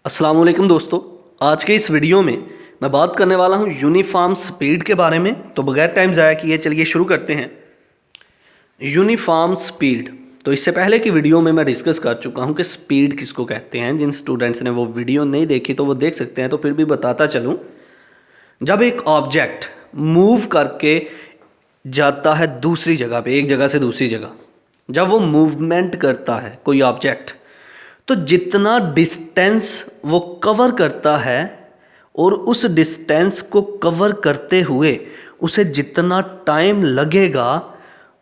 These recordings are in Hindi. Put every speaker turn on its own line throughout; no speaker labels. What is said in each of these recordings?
अस्सलाम वालेकुम दोस्तों। आज के इस वीडियो में मैं बात करने वाला हूं यूनिफॉर्म स्पीड के बारे में। तो बगैर टाइम ज़ाया किए चलिए शुरू करते हैं। यूनिफॉर्म स्पीड, तो इससे पहले की वीडियो में मैं डिस्कस कर चुका हूं कि स्पीड किसको कहते हैं। जिन स्टूडेंट्स ने वो वीडियो नहीं देखी तो वो देख सकते हैं, तो फिर भी बताता चलूँ। जब एक ऑब्जेक्ट मूव करके जाता है दूसरी जगह पे, एक जगह से दूसरी जगह, जब वो मूवमेंट करता है कोई ऑब्जेक्ट, तो जितना डिस्टेंस वो कवर करता है और उस डिस्टेंस को कवर करते हुए उसे जितना टाइम लगेगा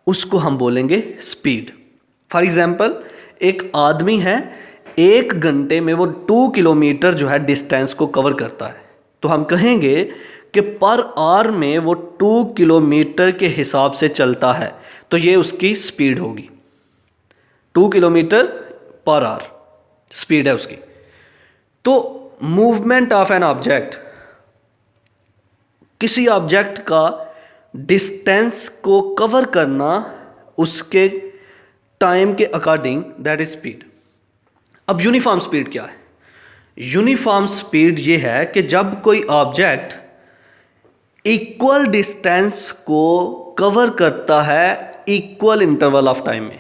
उसको हम बोलेंगे स्पीड। फॉर एग्जांपल, एक आदमी है, 1 घंटे में वो 2 किलोमीटर जो है डिस्टेंस को कवर करता है, तो हम कहेंगे कि पर आवर में वो 2 किलोमीटर के हिसाब से चलता है, तो ये उसकी स्पीड होगी। 2 किलोमीटर पर आवर स्पीड है उसकी। तो मूवमेंट ऑफ एन ऑब्जेक्ट, किसी ऑब्जेक्ट का डिस्टेंस को कवर करना उसके टाइम के अकॉर्डिंग, दैट इज स्पीड। अब यूनिफॉर्म स्पीड क्या है? यूनिफॉर्म स्पीड ये है कि जब कोई ऑब्जेक्ट इक्वल डिस्टेंस को कवर करता है इक्वल इंटरवल ऑफ टाइम में।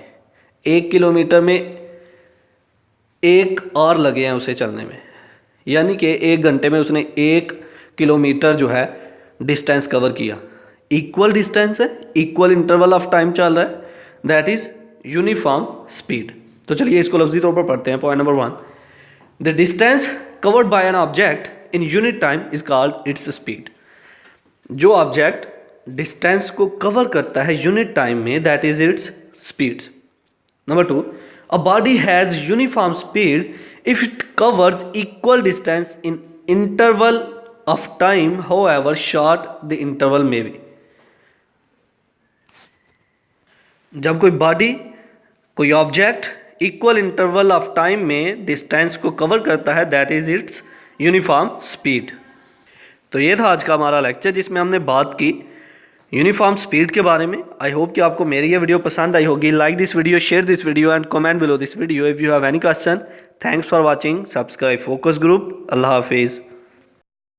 1 किलोमीटर में 1 आवर लगे हैं उसे चलने में, यानी कि 1 घंटे में उसने 1 किलोमीटर जो है डिस्टेंस कवर किया। इक्वल डिस्टेंस है, इक्वल इंटरवल ऑफ टाइम चल रहा है, दैट इज यूनिफॉर्म स्पीड। तो चलिए इसको लफ्जी तौर पर पढ़ते हैं। Point number 1, the distance covered by an object in unit time is called its speed. जो ऑब्जेक्ट डिस्टेंस को कवर करता है यूनिट टाइम में, that is its speed. Number 2, a body has uniform speed if it covers equal distance in interval of time, however short the interval may be. जब कोई बॉडी, कोई object equal interval of time में डिस्टेंस को कवर करता है, that is it's uniform speed. तो ये था आज का हमारा लेक्चर जिसमें हमने बात की यूनिफॉर्म स्पीड के बारे में। आई होप कि आपको मेरी ये वीडियो पसंद आई होगी। Like this video, share this video and comment below this video if you have any question. Thanks for watching. Subscribe focus group. अल्लाह हाफिज़।